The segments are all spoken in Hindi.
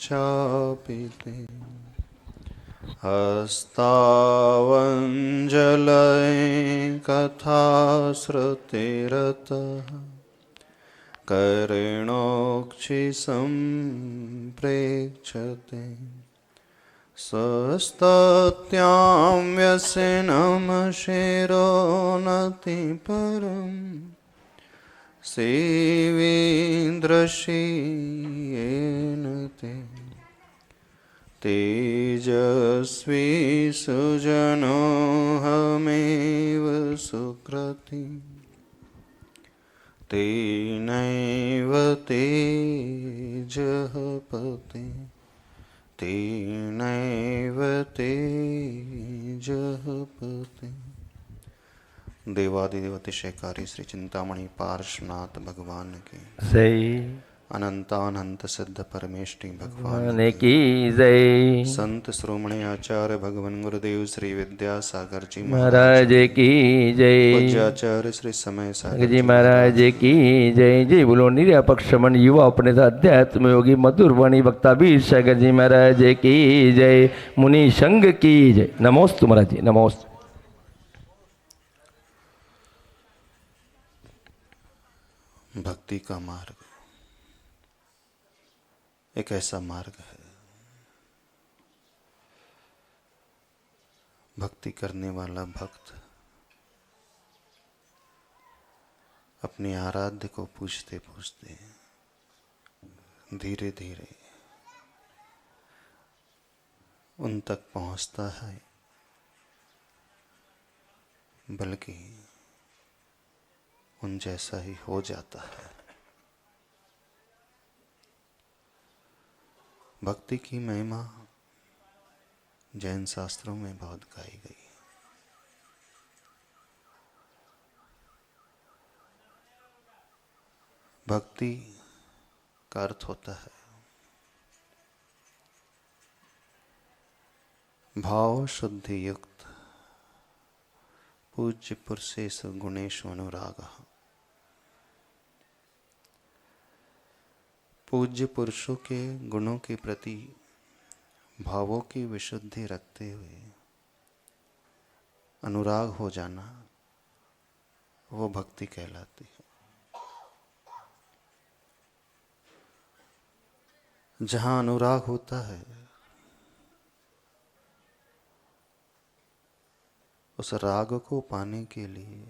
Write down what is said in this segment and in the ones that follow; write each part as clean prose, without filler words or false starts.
चापिते हस्तावञ्जलये कथाश्रुतिरतः कर्णोक्षिसम्प्रेक्षते स्वस्तत्यां व्यसनं शिरोनतिपरम् सेवेन्द्रशीयेन ते तेजस्वी सुजनोऽहमेव सुकृतिं तेनैव तेजः पते तेनैव तेजः पते। देवादिदेव अतिशयकारी श्री चिंतामणि पार्श्वनाथ भगवान के जय। अनंतानंत सिद्ध परमेष्टि भगवान की जय। संत श्रोमणी आचार्य भगवान गुरुदेव श्री विद्यासागर जी महाराज की जय। पूज्याचार्य श्री समय सागर जी महाराज की जय। जय बोलो निरापक्ष मन युवा अपने अध्यात्म योगी मधुर वाणी वक्ता वीर सागर जी महाराज की जय। मुनि संघ की जय। नमोस्तु महाराज जी, नमोस्तु। भक्ति का मार्ग एक ऐसा मार्ग है, भक्ति करने वाला भक्त अपने आराध्य को पूछते पूछते धीरे धीरे उन तक पहुंचता है, बल्कि उन जैसा ही हो जाता है। भक्ति की महिमा जैन शास्त्रों में बहुत गाई गई है। भक्ति का अर्थ होता है भाव शुद्धि युक्त पूज्य पुरुषेषु गुणेषु अनुरागः। पूज्य पुरुषों के गुणों के प्रति भावों की विशुद्धि रखते हुए अनुराग हो जाना, वो भक्ति कहलाती है। जहां अनुराग होता है उस राग को पाने के लिए,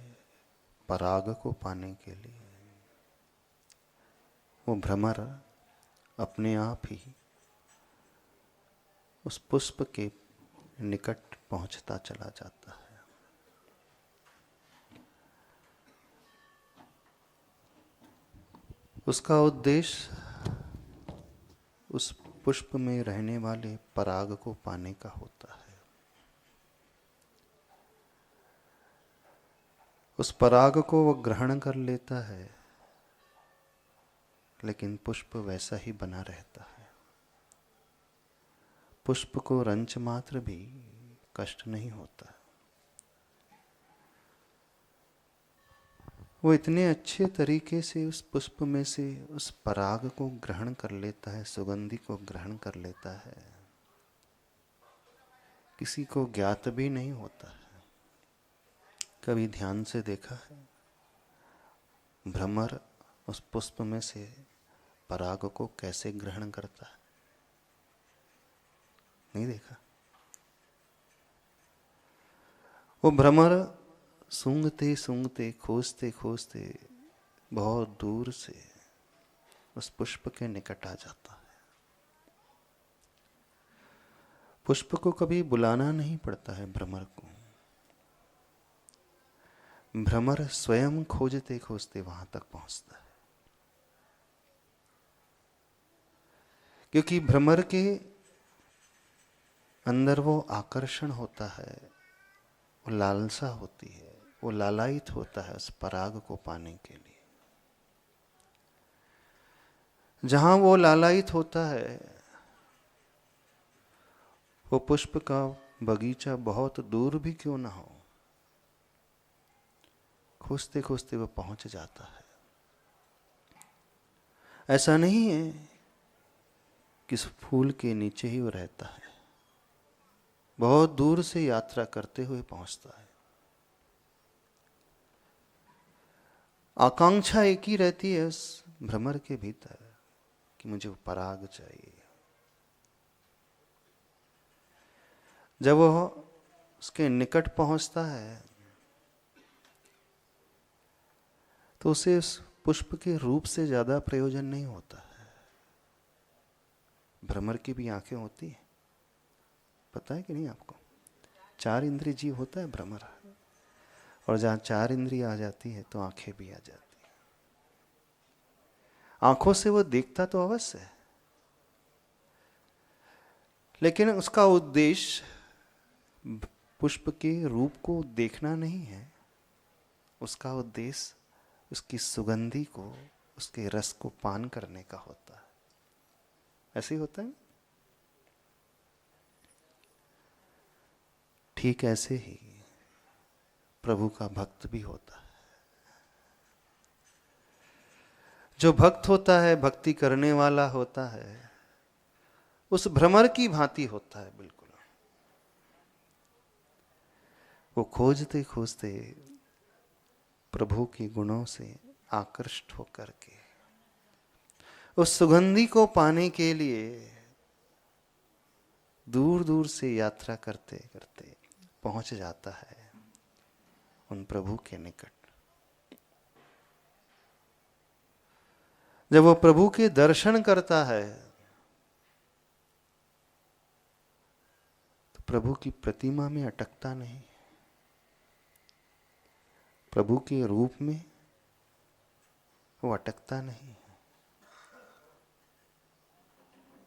पराग को पाने के लिए वो भ्रमर अपने आप ही उस पुष्प के निकट पहुंचता चला जाता है। उसका उद्देश्य उस पुष्प में रहने वाले पराग को पाने का होता है। उस पराग को वो ग्रहण कर लेता है, लेकिन पुष्प वैसा ही बना रहता है। पुष्प को रंच मात्र भी कष्ट नहीं होता। वो इतने अच्छे तरीके से उस पुष्प में से उस पराग को ग्रहण कर लेता है, सुगंधि को ग्रहण कर लेता है, किसी को ज्ञात भी नहीं होता है। कभी ध्यान से देखा है भ्रमर उस पुष्प में से पराग को कैसे ग्रहण करता है? नहीं देखा। वो भ्रमर सूंघते सूंघते, खोजते खोजते बहुत दूर से उस पुष्प के निकट आ जाता है। पुष्प को कभी बुलाना नहीं पड़ता है भ्रमर को। भ्रमर स्वयं खोजते खोजते वहां तक पहुंचता है, क्योंकि भ्रमर के अंदर वो आकर्षण होता है, वो लालसा होती है, वो लालायित होता है उस पराग को पाने के लिए। जहां वो लालायित होता है, वो पुष्प का बगीचा बहुत दूर भी क्यों ना हो, खोजते खोजते वो पहुंच जाता है। ऐसा नहीं है किस फूल के नीचे ही वो रहता है, बहुत दूर से यात्रा करते हुए पहुंचता है। आकांक्षा एक ही रहती है उस भ्रमर के भीतर कि मुझे वो पराग चाहिए। जब वह उसके निकट पहुंचता है तो उसे उस पुष्प के रूप से ज्यादा प्रयोजन नहीं होता है। भ्रमर की भी आंखें होती हैं, पता है कि नहीं आपको? 4 इंद्रिय जीव होता है भ्रमर, और जहां 4 इंद्रिय आ जाती है तो आंखें भी आ जाती है। आंखों से वो देखता तो अवश्य है, लेकिन उसका उद्देश्य पुष्प के रूप को देखना नहीं है। उसका उद्देश्य उसकी सुगंधी को, उसके रस को पान करने का होता है। ऐसे ही होता है। ठीक ऐसे ही प्रभु का भक्त भी होता है। जो भक्त होता है, भक्ति करने वाला होता है, उस भ्रमर की भांति होता है बिल्कुल। वो खोजते खोजते प्रभु के गुणों से आकृष्ट होकर के उस सुगंधी को पाने के लिए दूर दूर से यात्रा करते करते पहुंच जाता है उन प्रभु के निकट। जब वो प्रभु के दर्शन करता है तो प्रभु की प्रतिमा में अटकता नहीं, प्रभु के रूप में वो अटकता नहीं।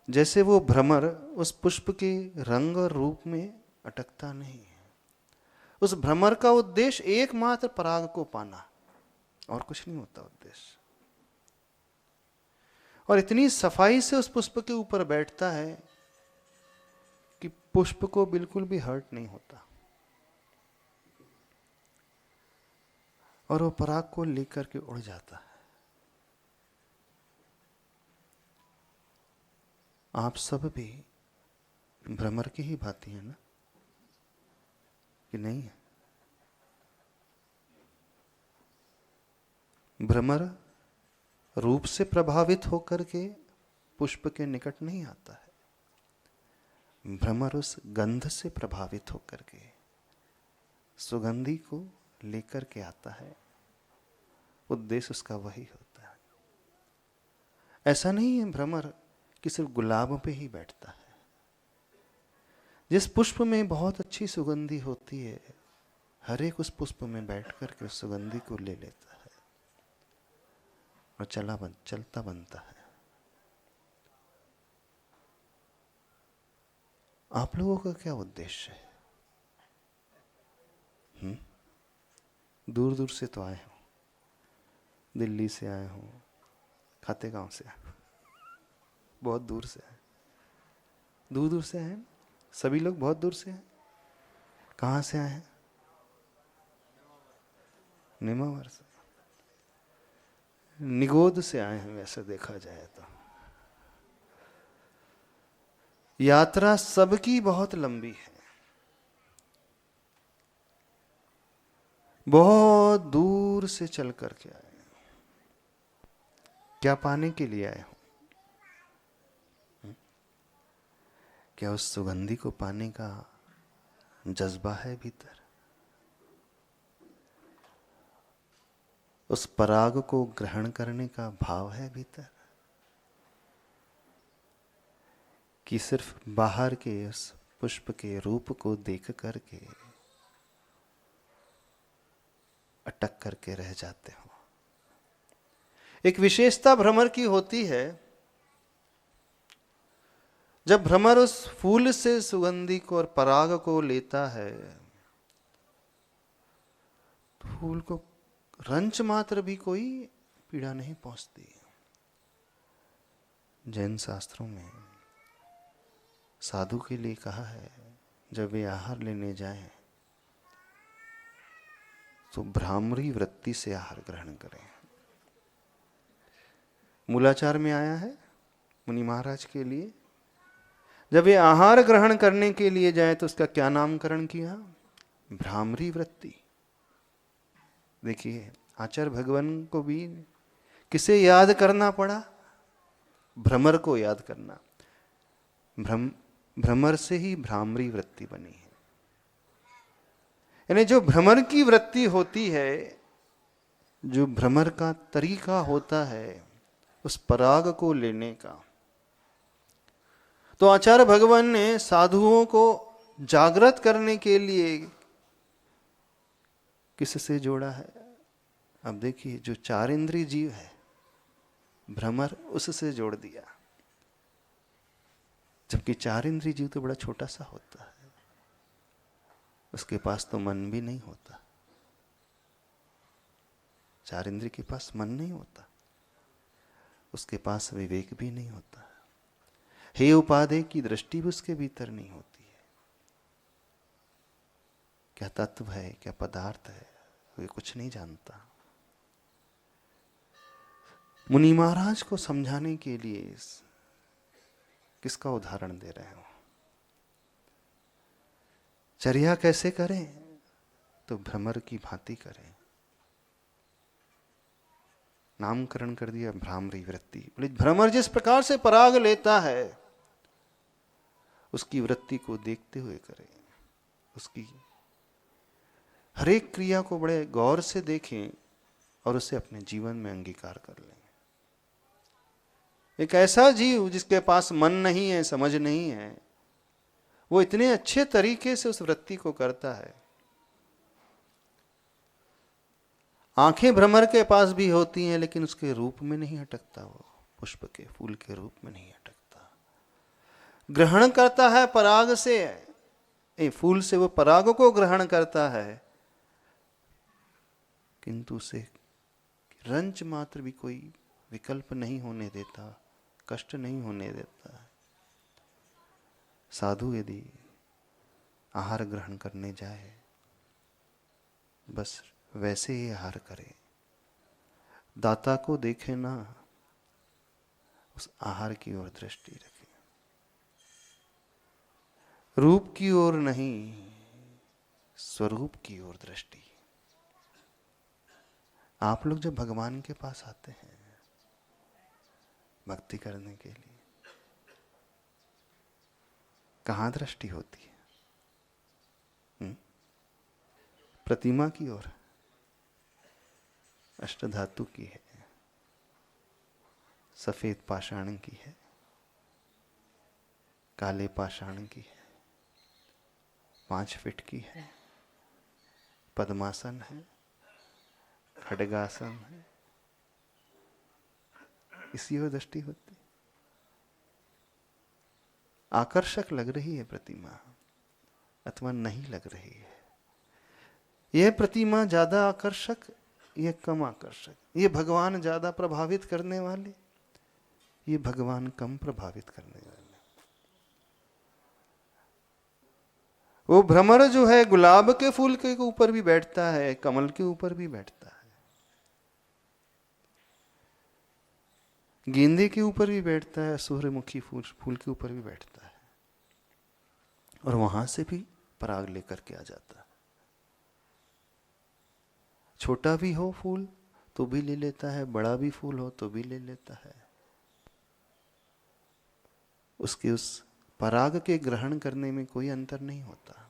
जैसे वो भ्रमर उस पुष्प के रंग और रूप में अटकता नहीं है। उस भ्रमर का उद्देश्य एकमात्र पराग को पाना, और कुछ नहीं होता उद्देश्य। और इतनी सफाई से उस पुष्प के ऊपर बैठता है कि पुष्प को बिल्कुल भी हर्ट नहीं होता, और वो पराग को लेकर के उड़ जाता है। आप सब भी भ्रमर की ही भांति है ना, कि नहीं है? भ्रमर रूप से प्रभावित होकर के पुष्प के निकट नहीं आता है। भ्रमर उस गंध से प्रभावित होकर के सुगंधी को लेकर के आता है। उद्देश्य उसका वही होता है। ऐसा नहीं है भ्रमर कि सिर्फ गुलाब पे ही बैठता है। जिस पुष्प में बहुत अच्छी सुगंधी होती है, हर एक उस पुष्प में बैठ कर के उस सुगंधी को ले लेता है और चलता बनता है। आप लोगों का क्या उद्देश्य है? दूर दूर से तो आए हो, दिल्ली से आए हो, खाते गांव से आए, बहुत दूर से आए, दूर दूर से आए। सभी लोग बहुत दूर से हैं। कहाँ से आए हैं? निमावर से, निगोद से आए हैं। वैसे देखा जाए तो यात्रा सबकी बहुत लंबी है, बहुत दूर से चल करके आए। क्या पाने के लिए आए हो? क्या उस सुगंधी को पाने का जज्बा है भीतर? उस पराग को ग्रहण करने का भाव है भीतर? कि सिर्फ बाहर के उस पुष्प के रूप को देख करके अटक करके रह जाते हो? एक विशेषता भ्रमर की होती है, जब भ्रमर उस फूल से सुगंधी को और पराग को लेता है, फूल को रंच मात्र भी कोई पीड़ा नहीं पहुंचती। जैन शास्त्रों में साधु के लिए कहा है, जब वे आहार लेने जाएं तो भ्रामरी वृत्ति से आहार ग्रहण करें। मूलाचार में आया है मुनि महाराज के लिए जब ये आहार ग्रहण करने के लिए जाए तो उसका क्या नामकरण किया? भ्रामरी वृत्ति। देखिए, आचार्य भगवान को भी किसे याद करना पड़ा? भ्रमर को याद करना। भ्रमर से ही भ्रामरी वृत्ति बनी है। यानी जो भ्रमर की वृत्ति होती है, जो भ्रमर का तरीका होता है उस पराग को लेने का, तो आचार्य भगवान ने साधुओं को जागृत करने के लिए किससे जोड़ा है? अब देखिए, जो 4 इंद्रिय जीव है भ्रमर, उससे जोड़ दिया। जबकि 4 इंद्रिय जीव तो बड़ा छोटा सा होता है, उसके पास तो मन भी नहीं होता। 4 इंद्रिय के पास मन नहीं होता, उसके पास विवेक भी नहीं होता, हे उपादेय की दृष्टि भी उसके भीतर नहीं होती है। क्या तत्व है, क्या पदार्थ है, वे कुछ नहीं जानता। मुनि महाराज को समझाने के लिए किसका उदाहरण दे रहे हो? चर्या कैसे करें? तो भ्रमर की भांति करें। नामकरण कर दिया भ्रामरी वृत्ति। बोले भ्रमर जिस प्रकार से पराग लेता है उसकी वृत्ति को देखते हुए करें, उसकी हर एक क्रिया को बड़े गौर से देखें और उसे अपने जीवन में अंगीकार कर लें। एक ऐसा जीव जिसके पास मन नहीं है, समझ नहीं है, वो इतने अच्छे तरीके से उस वृत्ति को करता है। आंखें भ्रमर के पास भी होती हैं लेकिन उसके रूप में नहीं अटकता, वो पुष्प के फूल के रूप में नहीं अटकता। ग्रहण करता है पराग से, फूल से वो पराग को ग्रहण करता है, किंतु उसे रंच मात्र भी कोई विकल्प नहीं होने देता, कष्ट नहीं होने देता। साधु यदि आहार ग्रहण करने जाए, बस वैसे ही आहार करे, दाता को देखे ना, उस आहार की ओर दृष्टि रखे, रूप की ओर नहीं, स्वरूप की ओर दृष्टि। आप लोग जब भगवान के पास आते हैं भक्ति करने के लिए, कहाँ दृष्टि होती है? प्रतिमा की ओर, अष्टधातु की है, सफेद पाषाण की है, काले पाषाण की है, 5 फीट की है, पद्मासन है, खड्गासन है, इसी ओर दृष्टि होती। आकर्षक लग रही है प्रतिमा अथवा नहीं लग रही है, यह प्रतिमा ज्यादा आकर्षक, यह कम आकर्षक, ये भगवान ज्यादा प्रभावित करने वाले, ये भगवान कम प्रभावित करने वाले। वो भ्रमर जो है गुलाब के फूल के ऊपर भी बैठता है, कमल के ऊपर भी बैठता है, गेंदे के ऊपर भी बैठता है, सूर्यमुखी फूल के ऊपर भी बैठता है, और वहां से भी पराग लेकर के आ जाता है। छोटा भी हो फूल तो भी ले लेता है, बड़ा भी फूल हो तो भी ले लेता है। उसके उस पराग के ग्रहण करने में कोई अंतर नहीं होता,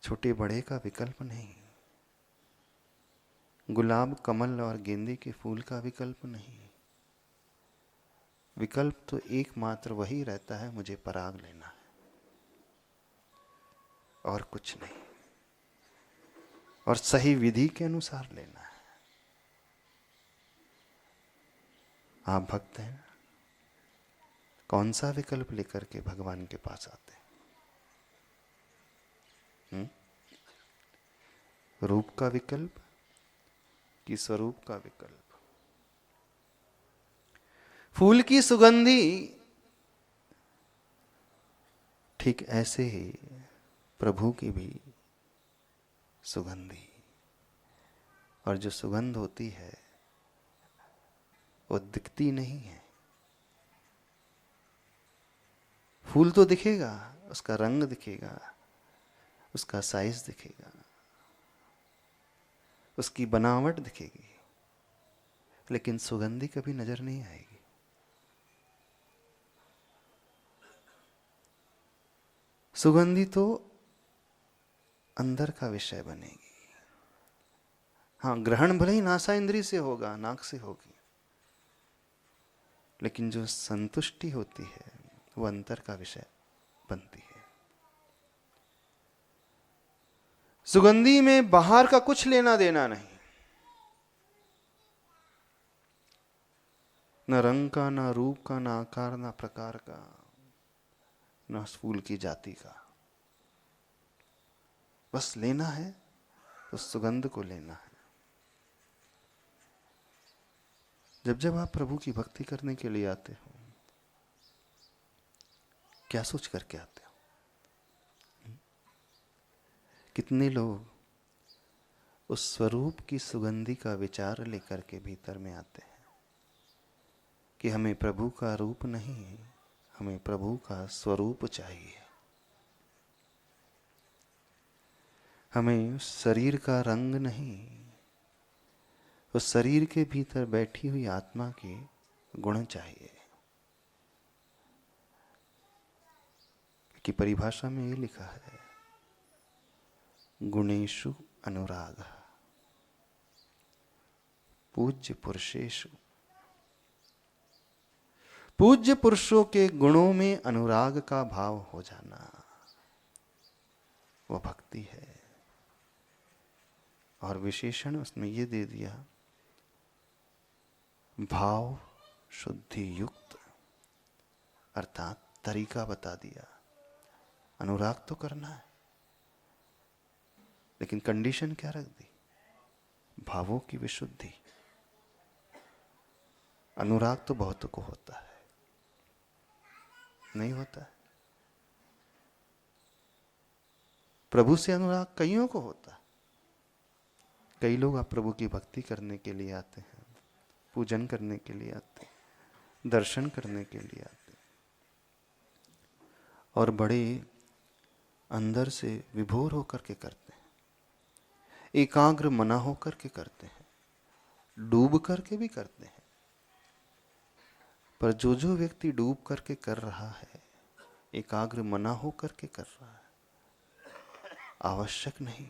छोटे बड़े का विकल्प नहीं, गुलाब कमल और गेंदे के फूल का विकल्प नहीं। विकल्प तो एकमात्र वही रहता है, मुझे पराग लेना है और कुछ नहीं, और सही विधि के अनुसार लेना है। आप भक्त हैं, कौन सा विकल्प लेकर के भगवान के पास आते हैं? रूप का विकल्प कि स्वरूप का विकल्प? फूल की सुगंधी, ठीक ऐसे ही प्रभु की भी सुगंधी, और जो सुगंध होती है वो दिखती नहीं है, फूल तो दिखेगा, उसका रंग दिखेगा, उसका साइज दिखेगा, उसकी बनावट दिखेगी, लेकिन सुगंधी कभी नजर नहीं आएगी। सुगंधी तो अंदर का विषय बनेगी। हाँ, ग्रहण भले ही नासा इंद्री से होगा, नाक से होगी, लेकिन जो संतुष्टि होती है वो अंतर का विषय बनती है। सुगंधी में बाहर का कुछ लेना देना नहीं, न रंग का, न रूप का, न आकार, न प्रकार का, न फूल की जाति का। बस लेना है तो सुगंध को लेना है। जब जब आप प्रभु की भक्ति करने के लिए आते हो, क्या सोच करके आते हो? कितने लोग उस स्वरूप की सुगंधी का विचार लेकर के भीतर में आते हैं कि हमें प्रभु का रूप नहीं, हमें प्रभु का स्वरूप चाहिए। हमें शरीर का रंग नहीं, उस शरीर के भीतर बैठी हुई आत्मा के गुण चाहिए। कि परिभाषा में ये लिखा है, गुणेषु अनुराग पूज्य पुरुषेषु। पूज्य पुरुषों के गुणों में अनुराग का भाव हो जाना वह भक्ति है। और विशेषण उसने ये दे दिया, भाव शुद्धि युक्त, अर्थात तरीका बता दिया। अनुराग तो करना है, लेकिन कंडीशन क्या रख दी? भावों की विशुद्धि। अनुराग तो बहुतों को होता है, नहीं होता है। प्रभु से अनुराग कईयों को होता है। कई लोग आप प्रभु की भक्ति करने के लिए आते हैं, पूजन करने के लिए आते हैं, दर्शन करने के लिए आते हैं, और बड़े अंदर से विभोर होकर के करते हैं, एकाग्र मना होकर के करते हैं, डूब करके भी करते हैं। पर जो व्यक्ति डूब करके कर रहा है, एकाग्र मना होकर के कर रहा है, आवश्यक नहीं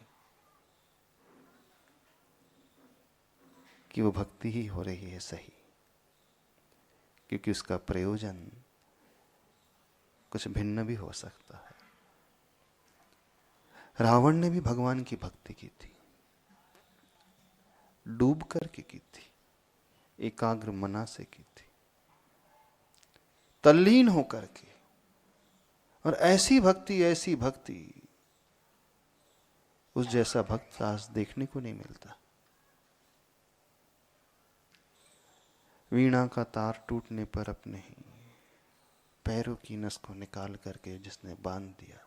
कि वो भक्ति ही हो रही है सही, क्योंकि उसका प्रयोजन कुछ भिन्न भी हो सकता है। रावण ने भी भगवान की भक्ति की थी, डूब करके की थी, एकाग्र मना से की थी, तल्लीन होकर के। और ऐसी भक्ति उस जैसा भक्त आज देखने को नहीं मिलता। वीणा का तार टूटने पर अपने ही पैरों की नस को निकाल करके जिसने बांध दिया,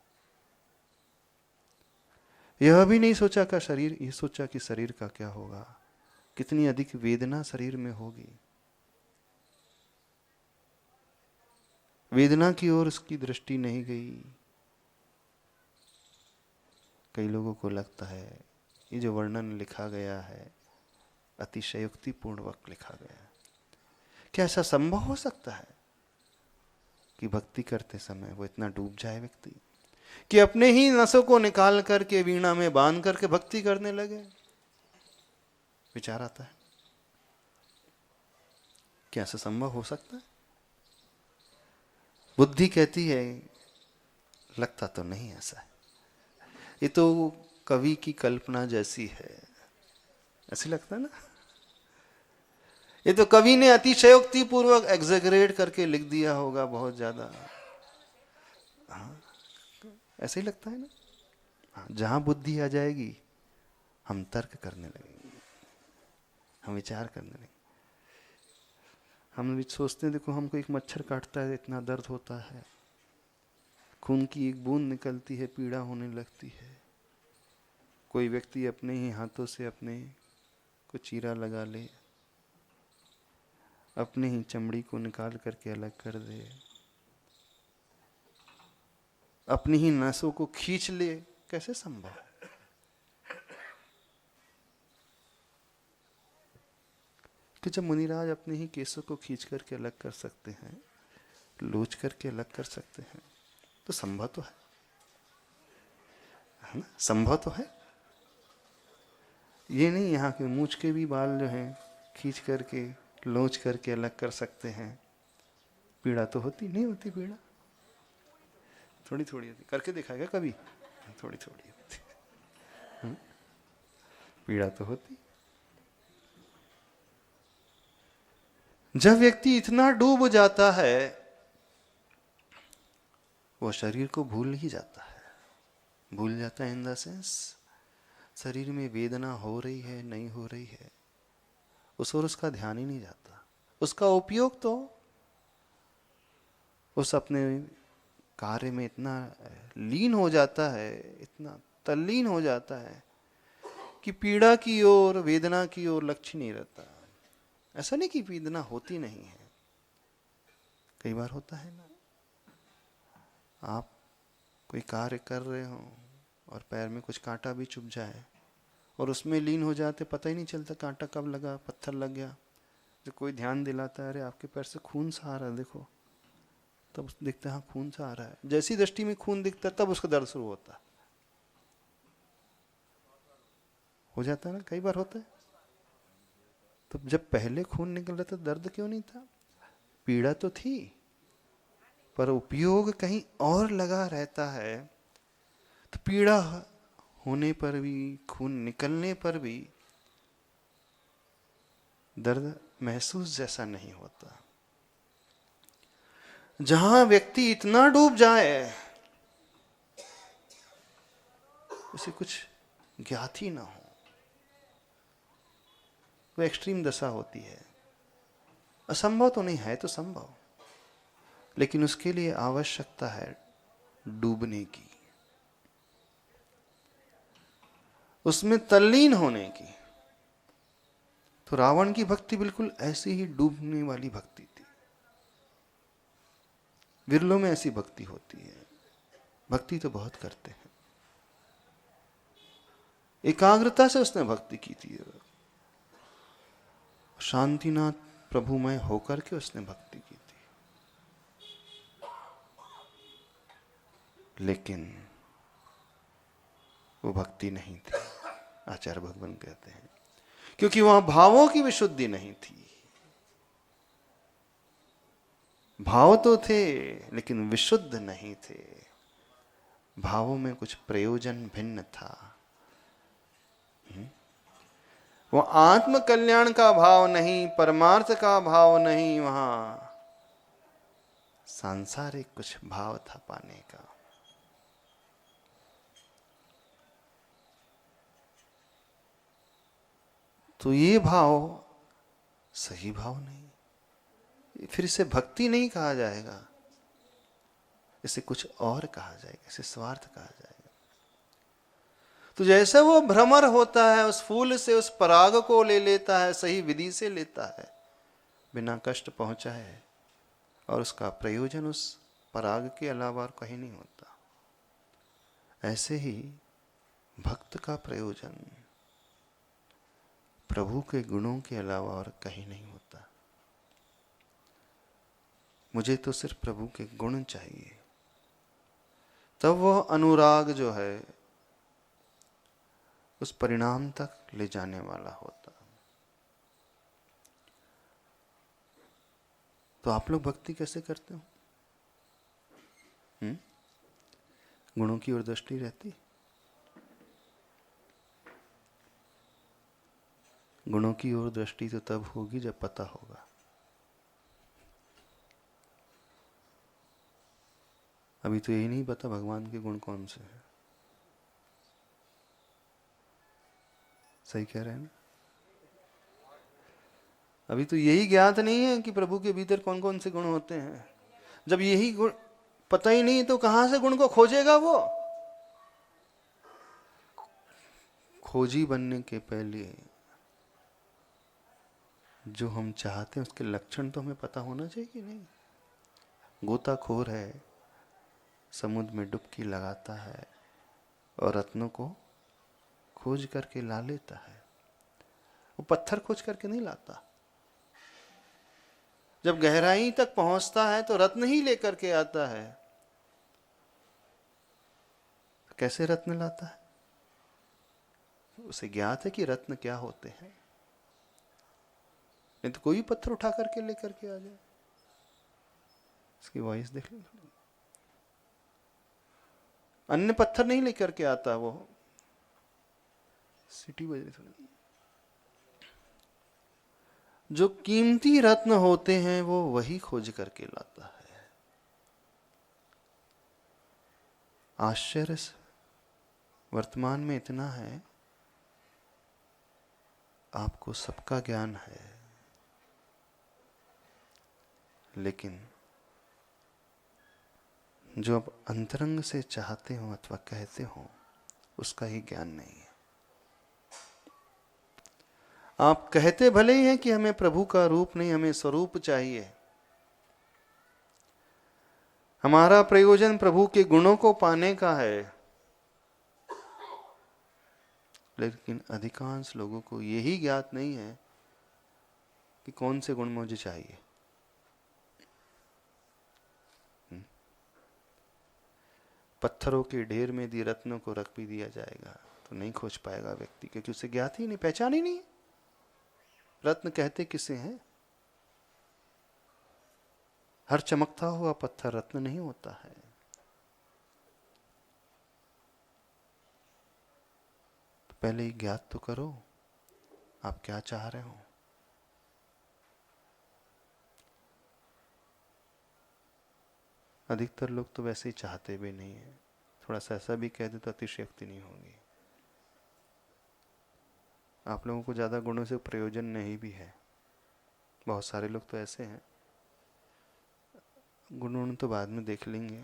यह भी नहीं सोचा का शरीर, ये सोचा कि शरीर का क्या होगा, कितनी अधिक वेदना शरीर में होगी। वेदना की ओर उसकी दृष्टि नहीं गई। कई लोगों को लगता है ये जो वर्णन लिखा गया है अतिशयोक्तिपूर्वक लिखा गया है। क्या ऐसा संभव हो सकता है कि भक्ति करते समय वो इतना डूब जाए व्यक्ति कि अपने ही नसों को निकाल करके वीणा में बांध करके भक्ति करने लगे? विचार आता है, क्या ऐसा संभव हो सकता है? बुद्धि कहती है लगता तो नहीं ऐसा है, ये तो कवि की कल्पना जैसी है, ऐसी लगता है ना। ये तो कवि ने अतिशयोक्ति पूर्वक एग्जैगरेट करके लिख दिया होगा बहुत ज्यादा। हाँ, ऐसे ही लगता है ना। हाँ, जहां बुद्धि आ जाएगी हम तर्क करने लगेंगे, हम विचार करने लगेंगे। हम भी सोचते हैं, देखो हमको एक मच्छर काटता है, इतना दर्द होता है, खून की एक बूंद निकलती है, पीड़ा होने लगती है। कोई व्यक्ति अपने ही हाथों से अपने को चीरा लगा ले, अपने ही चमड़ी को निकाल करके अलग कर दे, अपनी ही नसों को खींच ले, कैसे संभव है? कि जब मुनिराज अपने ही केसों को खींच करके अलग कर सकते हैं, लोच करके अलग कर सकते हैं, तो संभव तो है ना? संभव तो है। ये नहीं यहाँ के मूंछ के भी बाल जो हैं खींच करके लोच करके अलग कर सकते हैं। पीड़ा तो होती नहीं होती? पीड़ा थोड़ी थोड़ी होती। करके देखा क्या कभी? थोड़ी थोड़ी होती। पीड़ा तो होती। जब व्यक्ति इतना डूब जाता है, वो शरीर को भूल ही जाता है। भूल जाता है इन द सेंस, शरीर में वेदना हो रही है नहीं हो रही है, उस और उसका ध्यान ही नहीं जाता। उसका उपयोग तो उस अपने कार्य में इतना लीन हो जाता है, इतना तल्लीन हो जाता है कि पीड़ा की ओर, वेदना की ओर लक्ष्य नहीं रहता। ऐसा नहीं कि वेदना होती नहीं है, कई बार होता है ना। आप कोई कार्य कर रहे हो और पैर में कुछ कांटा भी चुभ जाए और उसमें लीन हो जाते, पता ही नहीं चलता कांटा कब लगा, पत्थर लग गया। जब कोई ध्यान दिलाता है, अरे आपके पैर से खून सा आ रहा है देखो, तब दिखता है हाँ खून सा आ रहा है। जैसी दृष्टि में खून दिखता है तब उसका दर्द शुरू होता है। हो जाता है ना, कई बार होता है। तो जब पहले खून निकल रहा था दर्द क्यों नहीं था? पीड़ा तो थी, पर उपयोग कहीं और लगा रहता है। तो पीड़ा होने पर भी, खून निकलने पर भी दर्द महसूस जैसा नहीं होता। जहां व्यक्ति इतना डूब जाए उसे कुछ ज्ञात ही ना हो, वो एक्सट्रीम दशा होती है। असंभव तो नहीं है, तो संभव, लेकिन उसके लिए आवश्यकता है डूबने की, उसमें तल्लीन होने की। तो रावण की भक्ति बिल्कुल ऐसी ही डूबने वाली भक्ति थी। विरलों में ऐसी भक्ति होती है। भक्ति तो बहुत करते हैं, एकाग्रता से उसने भक्ति की थी, शांतिनाथ प्रभुमय होकर के उसने भक्ति की थी। लेकिन वो भक्ति नहीं थी, आचार्य भगवान कहते हैं, क्योंकि वहां भावों की विशुद्धि नहीं थी। भाव तो थे लेकिन विशुद्ध नहीं थे। भावों में कुछ प्रयोजन भिन्न था। वो आत्म कल्याण का भाव नहीं, परमार्थ का भाव नहीं, वहां सांसारिक कुछ भाव था पाने का। तो ये भाव सही भाव नहीं, फिर इसे भक्ति नहीं कहा जाएगा, इसे कुछ और कहा जाएगा, इसे स्वार्थ कहा जाएगा। तो जैसे वो भ्रमर होता है, उस फूल से उस पराग को ले लेता है, सही विधि से लेता है, बिना कष्ट पहुंचाए, और उसका प्रयोजन उस पराग के अलावा और कहीं नहीं होता। ऐसे ही भक्त का प्रयोजन प्रभु के गुणों के अलावा और कहीं नहीं होता। मुझे तो सिर्फ प्रभु के गुण चाहिए, तब वह अनुराग जो है उस परिणाम तक ले जाने वाला होता। तो आप लोग भक्ति कैसे करते हो? गुणों की ओर दृष्टि रहती? गुणों की ओर दृष्टि तो तब होगी जब पता होगा। अभी तो यही नहीं पता भगवान के गुण कौन से हैं। सही कह रहे हैं ना? अभी तो यही ज्ञात नहीं है कि प्रभु के भीतर कौन कौन से गुण होते हैं। जब यही गुण पता ही नहीं तो कहां से गुण को खोजेगा वो? खोजी बनने के पहले जो हम चाहते हैं उसके लक्षण तो हमें पता होना चाहिए कि नहीं? गोताखोर है, समुद्र में डुबकी लगाता है और रत्नों को खोज करके ला लेता है। वो पत्थर खोज करके नहीं लाता। जब गहराई तक पहुंचता है तो रत्न ही लेकर के आता है। कैसे रत्न लाता है? उसे ज्ञात है कि रत्न क्या होते हैं। नहीं तो कोई पत्थर उठा करके लेकर के आ जाए। इसकी वॉइस देख लो। अन्य पत्थर नहीं लेकर के आता वो। सिटी बज रही। जो कीमती रत्न होते हैं वो वही खोज करके लाता है। आश्चर्य वर्तमान में इतना है, आपको सबका ज्ञान है, लेकिन जो आप अंतरंग से चाहते हो अथवा कहते हो उसका ही ज्ञान नहीं है। आप कहते भले ही हैं कि हमें प्रभु का रूप नहीं, हमें स्वरूप चाहिए, हमारा प्रयोजन प्रभु के गुणों को पाने का है, लेकिन अधिकांश लोगों को यही ज्ञात नहीं है कि कौन से गुण मुझे चाहिए। पत्थरों के ढेर में यदि रत्नों को रख भी दिया जाएगा तो नहीं खोज पाएगा व्यक्ति, क्योंकि उसे ज्ञात ही नहीं, पहचान ही नहीं। रत्न कहते किसे हैं? हर चमकता हुआ पत्थर रत्न नहीं होता है। तो पहले ही ज्ञात तो करो आप क्या चाह रहे हो। अधिकतर लोग तो वैसे ही चाहते भी नहीं है। थोड़ा सा ऐसा भी कह दे तो अतिशयोक्ति नहीं होगी। आप लोगों को ज़्यादा गुणों से प्रयोजन नहीं भी है। बहुत सारे लोग तो ऐसे हैं, गुण तो बाद में देख लेंगे।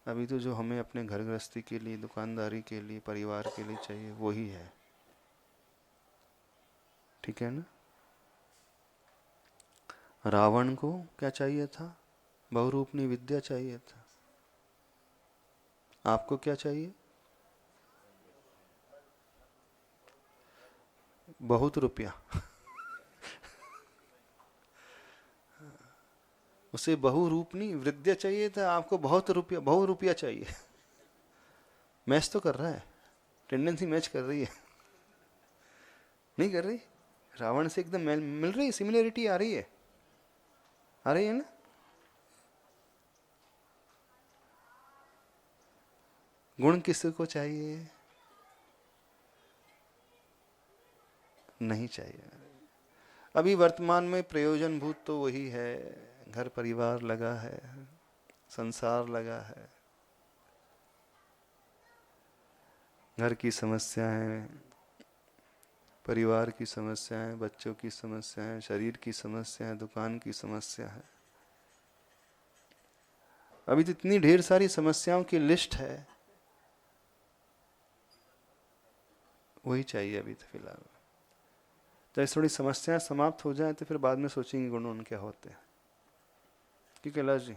अभी तो जो हमें अपने घर गृहस्थी के लिए, दुकानदारी के लिए, परिवार के लिए चाहिए वही है। ठीक है ना? रावण को क्या चाहिए था? बहुरूपनी विद्या चाहिए था। आपको क्या चाहिए? बहुत रुपया। उसे बहुरूपनी विद्या चाहिए था, आपको बहुत रुपया चाहिए। मैच तो कर रहा है, टेंडेंसी मैच कर रही है। नहीं कर रही? रावण से एकदम मिल रही है, सिमिलरिटी आ रही है, आ रही है ना? गुण किसको चाहिए? नहीं चाहिए। अभी वर्तमान में प्रयोजन भूत तो वही है, घर परिवार लगा है, संसार लगा है, घर की समस्याएं, परिवार की समस्याएं, बच्चों की समस्याएं, शरीर की समस्याएं, दुकान की समस्या है। अभी तो इतनी ढेर सारी समस्याओं की लिस्ट है, वही चाहिए अभी तो फिलहाल। जब थोड़ी समस्याएं समाप्त हो जाए तो फिर बाद में सोचेंगे गुण उन क्या होते हैं। कि कैलाश जी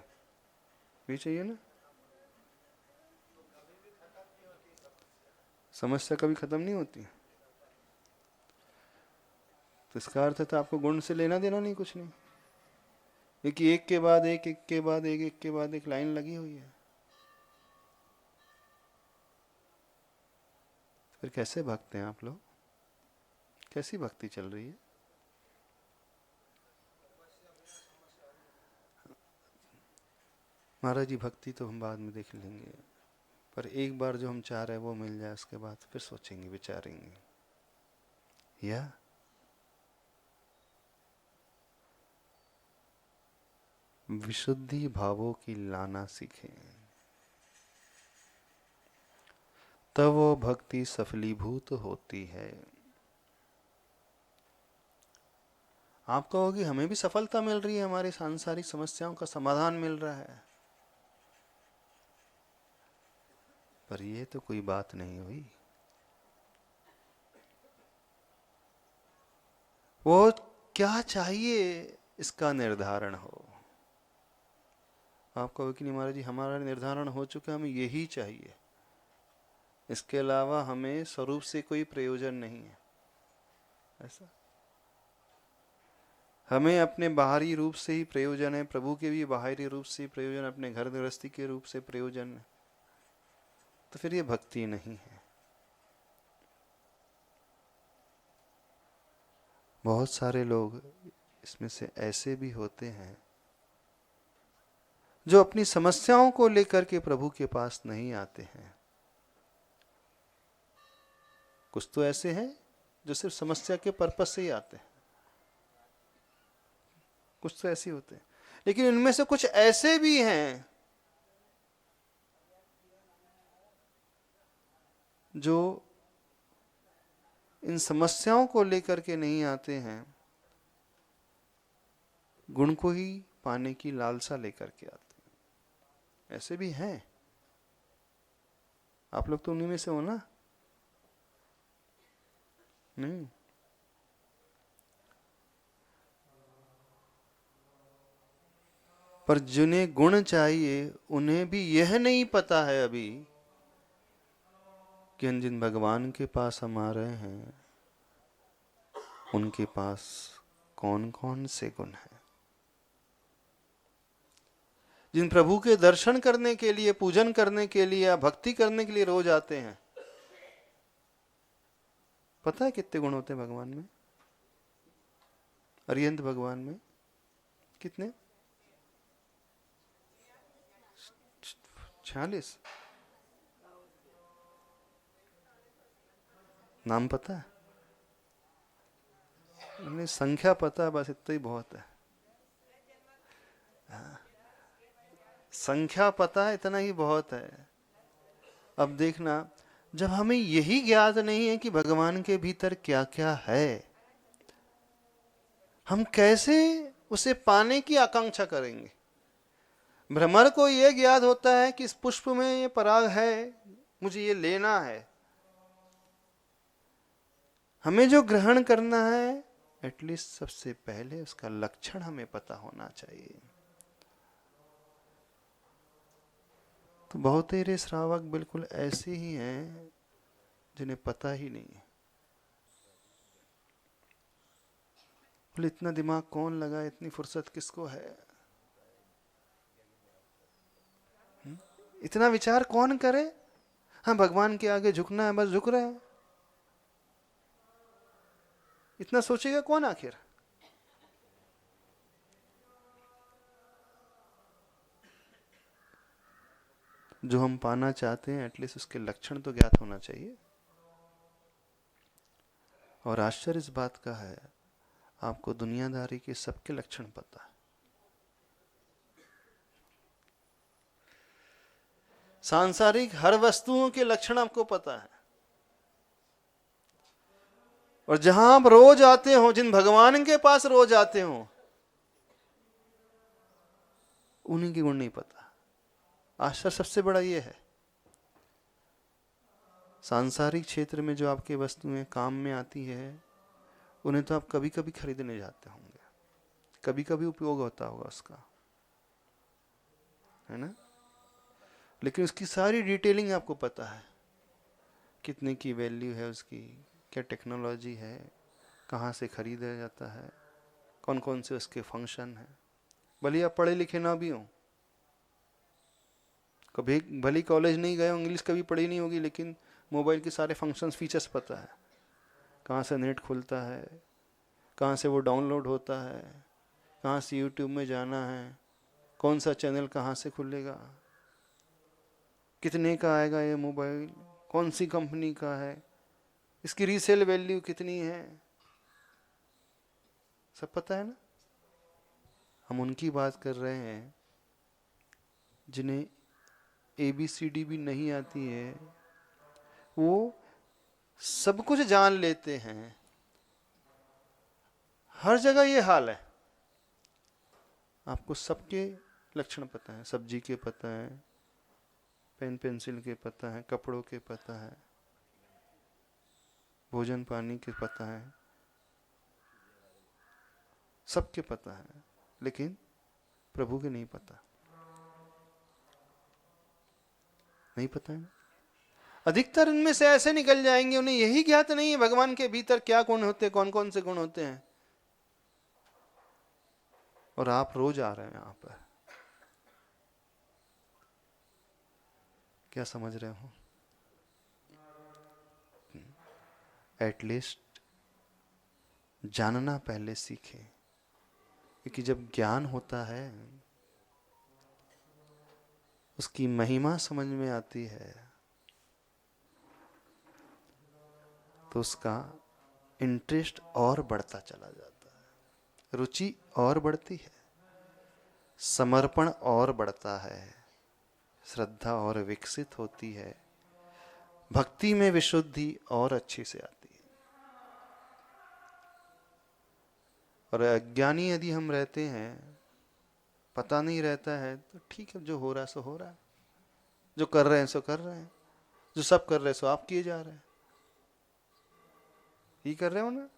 भी चाहिए ना? समस्या कभी खत्म नहीं होती, तो इसका अर्थ है तो आपको गुण से लेना देना नहीं, कुछ नहीं। एक के बाद एक, एक के बाद एक, एक के बाद एक लाइन लगी हुई है। फिर कैसे भक्त हैं आप लोग? कैसी भक्ति चल रही है? महाराज जी भक्ति तो हम बाद में देख लेंगे, पर एक बार जो हम चाह रहे हैं वो मिल जाए, उसके बाद फिर सोचेंगे, विचारेंगे। या विशुद्धि भावों की लाना सीखें, तब वो भक्ति सफलीभूत होती है। आप कहोगे हमें भी सफलता मिल रही है, हमारी सांसारिक समस्याओं का समाधान मिल रहा है, पर ये तो कोई बात नहीं हुई। वो क्या चाहिए इसका निर्धारण हो, आप कहोगे कि नहीं महाराज जी हमारा निर्धारण हो चुका, हमें यही चाहिए, इसके अलावा हमें स्वरूप से कोई प्रयोजन नहीं है। ऐसा हमें अपने बाहरी रूप से ही प्रयोजन है, प्रभु के भी बाहरी रूप से ही प्रयोजन, अपने घर गृहस्थी के रूप से प्रयोजन है, तो फिर ये भक्ति नहीं है। बहुत सारे लोग इसमें से ऐसे भी होते हैं जो अपनी समस्याओं को लेकर के प्रभु के पास नहीं आते हैं। कुछ तो ऐसे हैं जो सिर्फ समस्या के पर्पस से ही आते हैं, कुछ तो ऐसे होते हैं, लेकिन इनमें से कुछ ऐसे भी हैं जो इन समस्याओं को लेकर के नहीं आते हैं, गुण को ही पाने की लालसा लेकर के आते हैं। ऐसे भी हैं, आप लोग तो उन्हीं में से हो ना? नहीं, पर जिन्हें गुण चाहिए उन्हें भी यह नहीं पता है अभी कि जिन भगवान के पास हम आ रहे हैं उनके पास कौन कौन से गुण हैं। जिन प्रभु के दर्शन करने के लिए, पूजन करने के लिए या भक्ति करने के लिए रोज आते हैं, पता है कितने गुण होते हैं भगवान में? अरिहंत भगवान में कितने? 46। नाम पता है? नहीं, संख्या पता है, बस इतना ही बहुत है। संख्या पता है, इतना ही बहुत है। अब देखना, जब हमें यही ज्ञात नहीं है कि भगवान के भीतर क्या क्या है, हम कैसे उसे पाने की आकांक्षा करेंगे? भ्रमर को यह ज्ञात होता है कि इस पुष्प में ये पराग है, मुझे ये लेना है। हमें जो ग्रहण करना है, एटलीस्ट सबसे पहले उसका लक्षण हमें पता होना चाहिए। तो बहुतेरे श्रावक बिल्कुल ऐसे ही हैं जिन्हें पता ही नहीं है। बोले इतना दिमाग कौन लगा, इतनी फुर्सत किसको है, इतना विचार कौन करे? हाँ, भगवान के आगे झुकना है, बस झुक रहे हैं। इतना सोचेगा कौन आखिर? जो हम पाना चाहते हैं एटलीस्ट उसके लक्षण तो ज्ञात होना चाहिए। और आश्चर्य इस बात का है, आपको दुनियादारी के सबके लक्षण पता है। सांसारिक हर वस्तुओं के लक्षण आपको पता है। और जहां आप रोज आते हो, जिन भगवान के पास रोज आते हो, उन्हीं के गुण नहीं पता। आश्चर्य सबसे बड़ा ये है, सांसारिक क्षेत्र में जो आपके वस्तुएं काम में आती है, उन्हें तो आप कभी कभी खरीदने जाते होंगे, कभी कभी उपयोग होता होगा उसका, है ना? लेकिन उसकी सारी डिटेलिंग आपको पता है, कितने की वैल्यू है उसकी, क्या टेक्नोलॉजी है, कहाँ से खरीदा जाता है, कौन कौन से उसके फंक्शन हैं। भले आप पढ़े लिखे ना भी हो, कभी भली कॉलेज नहीं गए हो, इंग्लिश कभी पढ़ी नहीं होगी, लेकिन मोबाइल के सारे फंक्शंस फीचर्स पता है, कहाँ से नेट खुलता है, कहाँ से वो डाउनलोड होता है, कहाँ से यूट्यूब में जाना है, कौन सा चैनल कहाँ से खुलेगा, कितने का आएगा ये मोबाइल, कौन सी कंपनी का है, इसकी रीसेल वैल्यू कितनी है, सब पता है ना? हम उनकी बात कर रहे हैं जिन्हें ABCD भी नहीं आती है, वो सब कुछ जान लेते हैं। हर जगह ये हाल है, आपको सबके लक्षण पता है, सब्जी के पता है, पेन पेंसिल के पता है, कपड़ों के पता है, भोजन पानी के पता है, सबके पता है, लेकिन प्रभु के नहीं पता। नहीं पता है। अधिकतर इनमें से ऐसे निकल जाएंगे, उन्हें यही ज्ञात नहीं है भगवान के भीतर क्या गुण होते हैं, कौन कौन से गुण होते हैं। और आप रोज आ रहे हैं यहां पर, क्या समझ रहे हो? एटलीस्ट जानना पहले सीखें, क्योंकि जब ज्ञान होता है उसकी महिमा समझ में आती है तो उसका इंटरेस्ट और बढ़ता चला जाता है, रुचि और बढ़ती है, समर्पण और बढ़ता है, श्रद्धा और विकसित होती है, भक्ति में विशुद्धि और अच्छी से आती है। और अज्ञानी यदि हम रहते हैं, पता नहीं रहता है, तो ठीक है, जो हो रहा है सो हो रहा है, जो कर रहे हैं सो कर रहे हैं, जो सब कर रहे हैं सो आप किए जा रहे हैं, ये कर रहे हो ना।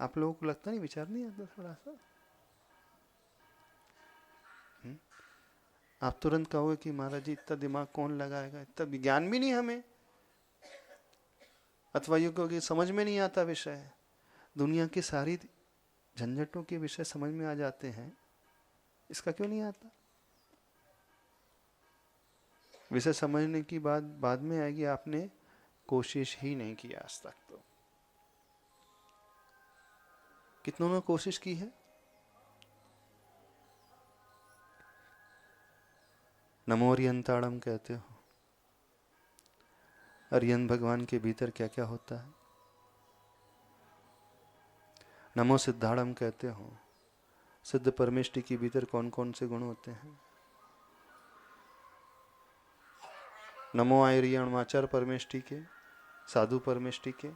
आप लोगों को लगता नहीं, विचार नहीं आता थोड़ा सा? आप तुरंत कहोगे कि महाराज जी इतना दिमाग कौन लगाएगा, इतना ज्ञान भी नहीं हमें, अथवा ये कहोगे समझ में नहीं आता विषय। दुनिया की सारी झंझटों के विषय समझ में आ जाते हैं, इसका क्यों नहीं आता? विषय समझने की बात बाद में आएगी, आपने कोशिश ही नहीं की आज तक। तो कितनों ने कोशिश की है? नमो अरियंताड़म कहते हो, अरियन भगवान के भीतर क्या क्या होता है। नमो सिद्धाड़म कहते हो, सिद्ध परमेष्टि के भीतर कौन कौन से गुण होते हैं। नमो आयरियमाचार परमेष्टि के, साधु परमेष्टि के।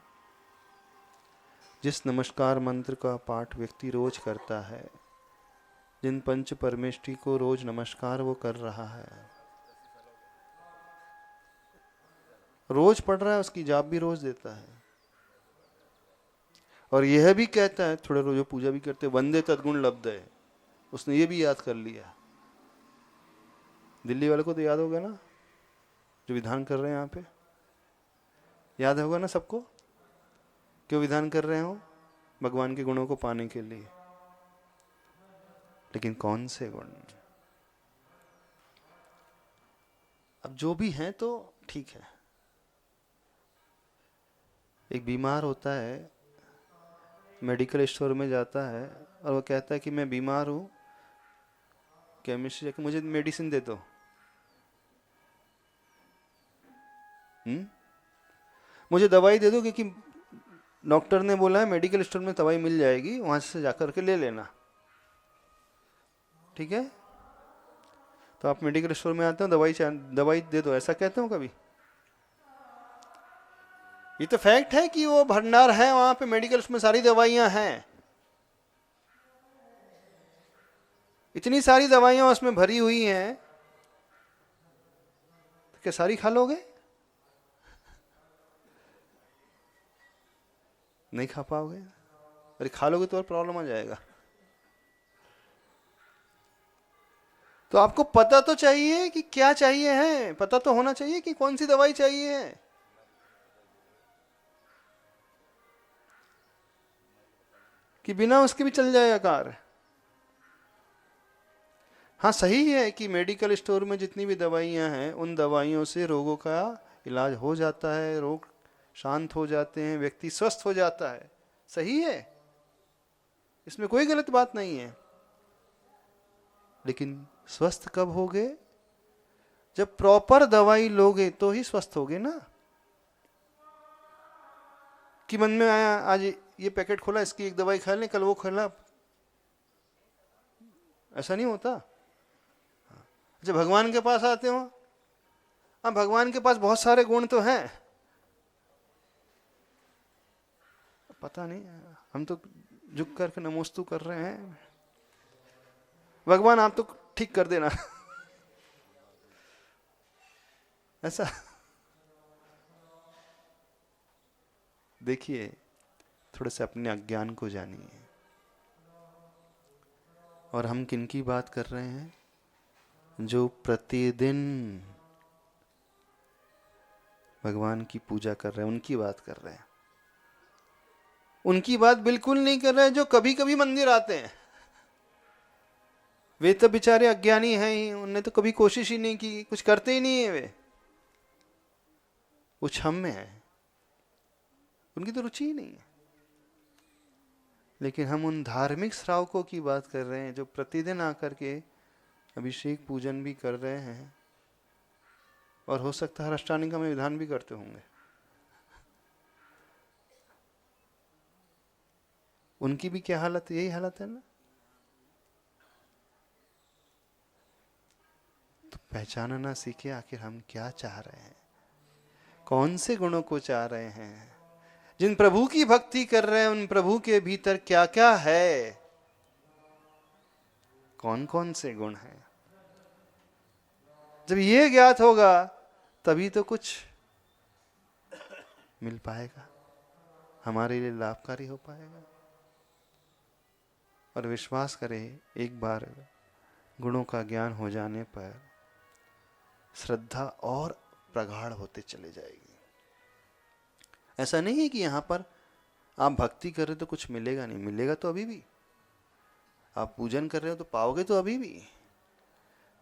जिस नमस्कार मंत्र का पाठ व्यक्ति रोज करता है, जिन पंच परमेष्टि को रोज नमस्कार वो कर रहा है, रोज पढ़ रहा है, उसकी जाप भी रोज देता है, और यह भी कहता है, थोड़े रोज पूजा भी करते, वंदे तद्गुण लब्धे, उसने ये भी याद कर लिया। दिल्ली वाले को तो याद होगा ना, जो विधान कर रहे हैं यहाँ पे, याद होगा ना सबको, क्यों विधान कर रहे हो? भगवान के गुणों को पाने के लिए। लेकिन कौन से गुण? अब जो भी हैं तो ठीक है। एक बीमार होता है, मेडिकल स्टोर में जाता है और वो कहता है कि मैं बीमार हूं, केमिस्ट जाके मुझे मेडिसिन दे दो। मुझे दवाई दे दो, क्योंकि डॉक्टर ने बोला है मेडिकल स्टोर में दवाई मिल जाएगी, वहां से जाकर के ले लेना। ठीक है, तो आप मेडिकल स्टोर में आते हो, दवाई दे दो, ऐसा कहते हो कभी? ये तो फैक्ट है कि वो भंडार है वहां पे, मेडिकल में सारी दवाइयां हैं, इतनी सारी दवाइयां उसमें भरी हुई हैं, तो क्या सारी खा लोगे? नहीं खा पाओगे। अरे खा लोगे तो और प्रॉब्लम आ जाएगा। तो आपको पता तो चाहिए कि क्या चाहिए है, पता तो होना चाहिए कि कौन सी दवाई चाहिए है। कि बिना उसके भी चल जाएगा कार्य। हाँ सही है कि मेडिकल स्टोर में जितनी भी दवाइयां हैं, उन दवाइयों से रोगों का इलाज हो जाता है, रोग शांत हो जाते हैं, व्यक्ति स्वस्थ हो जाता है, सही है, इसमें कोई गलत बात नहीं है। लेकिन स्वस्थ कब होगे? जब प्रॉपर दवाई लोगे तो ही स्वस्थ होगे ना। कि मन में आया आज ये पैकेट खोला, इसकी एक दवाई खा लें, कल वो खा, ऐसा नहीं होता। जब भगवान के पास आते हो, अब भगवान के पास बहुत सारे गुण तो हैं, पता नहीं, हम तो झुक करके नमोस्तु कर रहे हैं, भगवान आप तो ठीक कर देना ऐसा। देखिए, थोड़े से अपने अज्ञान को जानिए। और हम किन की बात कर रहे हैं? जो प्रतिदिन भगवान की पूजा कर रहे हैं, उनकी बात कर रहे हैं। उनकी बात बिल्कुल नहीं कर रहे हैं जो कभी कभी मंदिर आते हैं। वे तो बेचारे अज्ञानी हैं ही, उन्होंने तो कभी कोशिश ही नहीं की, कुछ करते ही नहीं है वे, वो छम में है, उनकी तो रुचि ही नहीं है। लेकिन हम उन धार्मिक श्रावकों की बात कर रहे हैं जो प्रतिदिन आकर के अभिषेक पूजन भी कर रहे हैं, और हो सकता है अष्टांगिका में विधान भी करते होंगे। उनकी भी क्या हालत, यही हालत है ना। तो पहचानना सीखे आखिर हम क्या चाह रहे हैं, कौन से गुणों को चाह रहे हैं। जिन प्रभु की भक्ति कर रहे हैं उन प्रभु के भीतर क्या क्या है, कौन कौन से गुण हैं। जब ये ज्ञात होगा तभी तो कुछ मिल पाएगा, हमारे लिए लाभकारी हो पाएगा। और विश्वास करें, एक बार गुणों का ज्ञान हो जाने पर श्रद्धा और प्रगाढ़ होते चले जाएगी। ऐसा नहीं है कि यहां पर आप भक्ति कर रहे हो तो कुछ मिलेगा नहीं, मिलेगा तो अभी भी। आप पूजन कर रहे हो तो पाओगे तो अभी भी,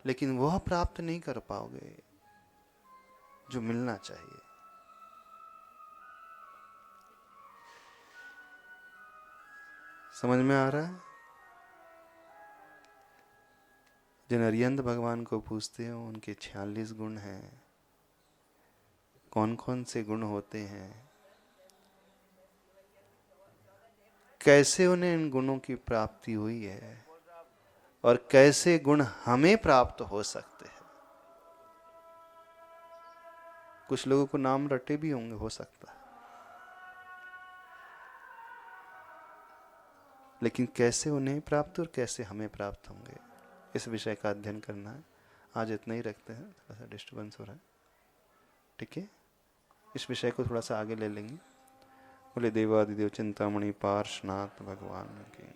लेकिन वह प्राप्त नहीं कर पाओगे जो मिलना चाहिए। समझ में आ रहा है। जिन अरिहंत भगवान को पूछते हो उनके 46 गुण हैं। कौन कौन से गुण होते हैं, कैसे उन्हें इन गुणों की प्राप्ति हुई है, और कैसे गुण हमें प्राप्त हो सकते हैं। कुछ लोगों को नाम रटे भी होंगे, हो सकता है, लेकिन कैसे उन्हें प्राप्त और कैसे हमें प्राप्त होंगे, इस विषय का अध्ययन करना है। आज इतना ही रखते हैं, थोड़ा सा डिस्टर्बेंस हो रहा है, ठीक है। इस विषय को थोड़ा सा आगे ले लेंगे। बोले देवादिदेव चिंतामणि पार्श्वनाथ भगवान की।